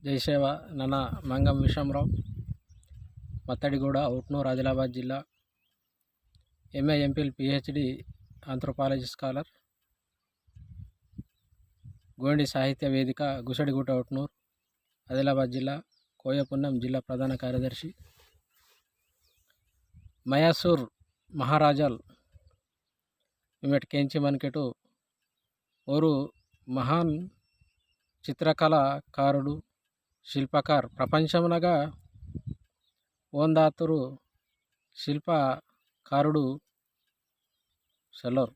జై సేవ నన్న మంగం విశ్వంరావు, మత్తడిగూడ, ఉట్నూరు, ఆదిలాబాద్ జిల్లా. MA, MPhil, PhD anthropology scholar, Gondi సాహిత్య వేదిక, గుసడిగుట్ట, ఉట్నూరు, ఆదిలాబాద్ జిల్లా. కోయపున్నం జిల్లా ప్రధాన కార్యదర్శి. మయాసూర్ మహారాజాల్ ఇమెట్ కేంచి మనకెటు ఓరు మహాన్ చిత్రకళాకారుడు, శిల్పకార్. ప్రపంచమునగా ఓందాతురు శిల్పకారుడు సెలోర్.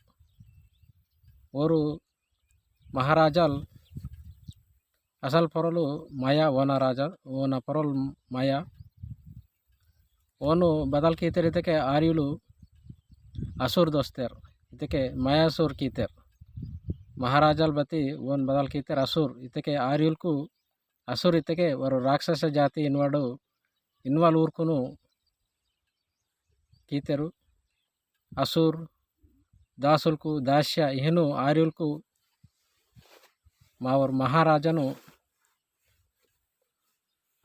ఓరు మహారాజాల్ అసలు పొరలు మాయా ఓన రాజా ఓన పొరలు మాయా ఓను బదల్ కీతర్ ఇతకే ఆర్యులు అసూర్ దోస్తారు ఇతకే మయాసూర్ కీతర్. మహారాజాల్ బతి ఓన్ బదల్ కీతర్ అసూర్ ఇతకే ఆర్యులకు అసూర్ ఇతకే వారు రాక్షస జాతి ఇన్వాల్ ఊరుకును కీతరు. అసూర్ దాసులకు దాస్య ఇహను ఆర్యులకు మా ఊరు మహారాజాను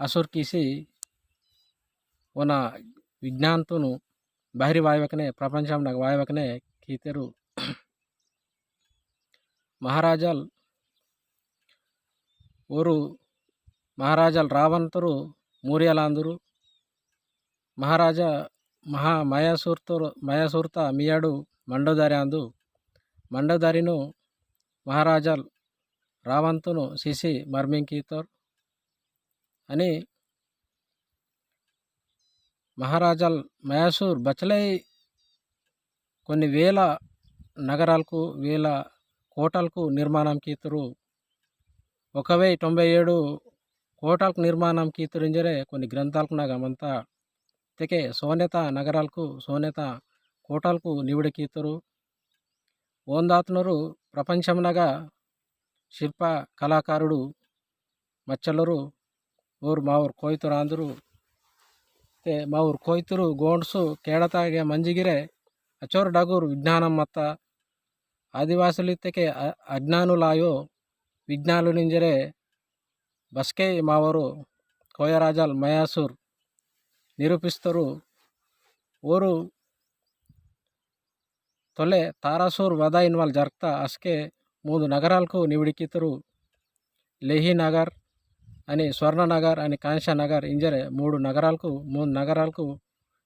అసూర్ కీసి ఓన విజ్ఞానంతోను బహిరి వాయువకనే ప్రపంచంలో వాయువకనే కీతరు. మహారాజాల్ ఓరు మహారాజాల్ రావంతరు మూర్యలాందురు. మహారాజా మయాసూర్త మియాడు మండోదారి అందు మండోదారిను మహారాజాల్ రావంతును సిసి మర్మింకీతోర్ అని మహారాజాల్ మయాసూర్ బచలై కొన్ని వేల నగరాలకు వేల కోటలకు నిర్మాణం కీతురు. 1097 కోటలకు నిర్మాణం కీతురింజరే కొన్ని గ్రంథాలకు నాగమంతా తెకే సోనేత నగరాలకు సోనేత కోటలకు నివిడి కీతురు. ఓందాత్నరు ప్రపంచంనగా శిల్ప కళాకారుడు మచ్చలరు ఊరు మా ఊరు కోయితురు అందరు మా ఊరు కోయితురు గోండ్సు కేడతాగే ಮಂಜಿಗಿರೆ ಅಚೋರ್ ಡಗೂರ್ ವಿಜ್ಞಾನಂ ಮತ್ತ ಆದಿವಾಸುಲಿತ್ತಕ್ಕೆ ಅಜ್ಞಾನುಲಾಯೋ ವಿಜ್ಞಾನು ನಿಂಜರೆ ಬಸ್ಕೆ ಮಾವರು కోయరాజాల్ మయాసూర్ నిరూపిస్తారు. ఓరు తొలే తారాసూర్ వద ఇన్వాల్ జరుగుతా అస్కే 3 నగరాలకు నివిడికితరు. లేహి నగర్ అని, స్వర్ణ నగర్ అని, కాంస్య నగర్ ఇంజరే 3 నగరాలకు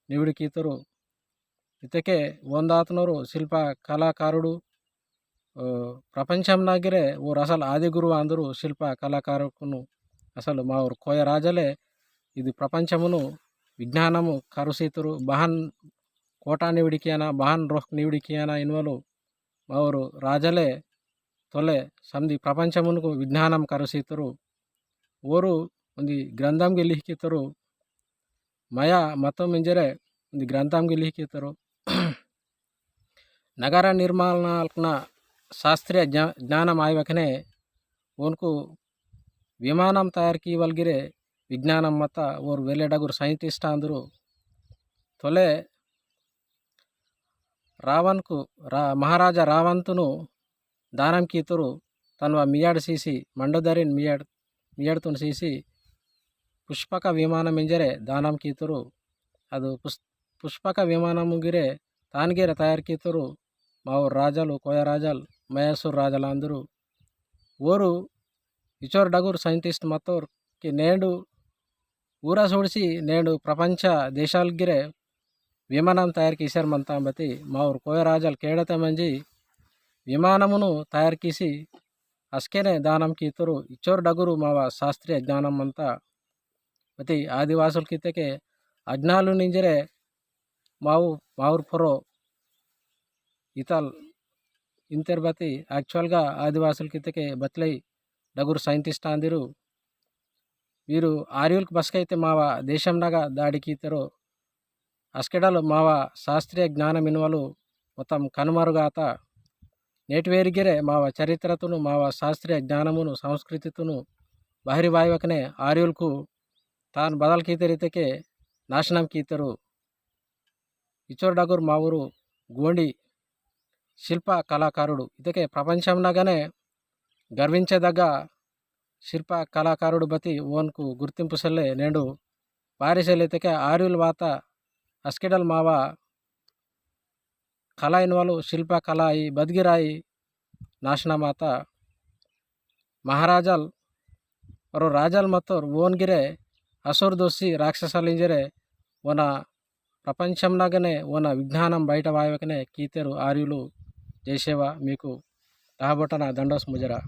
నివిడికితరు. ఇతకే ఓందాతనరు శిల్ప కళాకారుడు ప్రపంచంనాగిరే ఊరు అసలు ఆది గురువు అందరూ శిల్ప కళాకారుకును అసలు మా ఊరు కోయరాజలే ఇది ప్రపంచమును విజ్ఞానము కరుసీతురు. బహన్ కోటా నివిడికియాన బహన్ రోహ్ నివిడికియాన ఇన్వలు మా ఊరు రాజలే తొలే సంధి ప్రపంచమునకు విజ్ఞానం కరుసీతురు. ఓరు ಒಂದು ಗ್ರಂಥಂಗೆ ಲಿಖಿತರು ಮಯ ಮತ್ತೊಮ್ಮೆ ಇಂಜರೆ ಒಂದು ಗ್ರಂಥಂಗೆ ಲಿಖಿತರು. ನಗರ ನಿರ್ಮಾಣನ ಶಾಸ್ತ್ರೀಯ ಜ್ಞಾನಂ ಆಯ್ವಕನೆ ಓನ್ಕು ವಿಮಾನಂ ತಯಾರಿಕಿ ವಲ್ಗಿರೆ ವಿಜ್ಞಾನಂ ಮತ್ತ ಓರ್ ವೆಲೆಡಗುರು ಸೈಂಟಿಸ್ಟ್ ಅಂದರು. ತೊಲೆ ರಾವನ್ಕು ಮಹಾರಾಜ ರಾವಂತನು దానం కీతురు తను మియాడ్ సీసి మండోదరిన్ మియాడ్తును సీసి పుష్పక విమానం ఇంజరే దానం కీతురు. ಅದು పుష్పక విమానం ముగిరే తాన్గిరే తయారు కీతురు. మా ఊరు రాజాలు కోయరాజాల్ మయాసూర్ రాజాలు అందరూ ఓరు ఇచోర్ డగురు సైంటిస్ట్ మత్తోర్కి నేడు ಊರ ಸೋಡಿಸಿ నేడు ప్రపంచ దేశాలగిరే విమానం తయారుకి ఇసారు మంతాంబతి మా ఊరు కోయరాజాలు కేడత మంజి విమానమును తయారు కీసి అస్కేనే దానం కీతురు. ఇచ్చోర్ డగురు మావ శాస్త్రీయ జ్ఞానం అంతా బతి ఆదివాసులకి తెకే అజ్ఞాలు నింజరే మావురు పొరో ఇతల్ ఇంతర్ బతి యాక్చువల్గా ఆదివాసులకి తెకే బత్లై డగురు సైంటిస్ట్ అందిరు. వీరు ఆర్యులకు బస్కైతే మావ దేశంలాగా దాడికి ఇతరు అస్కెడలు మావ శాస్త్రీయ జ్ఞానం ఇనువలు మొత్తం కనుమరుగాత నేటి వేరిగిరే మావ చరిత్రతును మావ శాస్త్రీయ జ్ఞానమును సంస్కృతితును బహిరి వాయువకనే ఆర్యులకు తాను బదల్ కీతరితకే నాశనం కీతరు. ఇచోర్ డగురు మా ఊరు గోండి శిల్ప కళాకారుడు. ಇದಕ್ಕೆ ప్రపంచంలాగానే గర్వించదగ్గ శిల్ప కళాకారుడు బతి ಓನ್ಕು ಗುರುತಿಂಪು ಸಲ್ಲೆ నేడు ಬಾರಿಸಲಿದ್ದಕ್ಕೆ ಆರ್ಯುಲ್ ವಾತ ಅಸ್ಕಿಡಲ್ ಮಾವ ಕಲಾ ಎನ್ನುವಲು ಶಿಲ್ಪ ಕಲಾಯಿ ಬದ್ಗಿರಾಯಿ ನಾಶನ ಮಾತ ಮಹಾರಾಜಲ್ ಅವರು ರಾಜಲ್ ಮತ್ತು ಓನ್ಗಿರೆ అసురు దొస్సి రాక్షసాలింజరే ఓన ప్రపంచంలాగానే ఓన విజ్ఞానం బయట వాయవకనే కీతెరు ఆర్యులు జయసేవ మీకు తహబొటన దండోస్ ముజరా.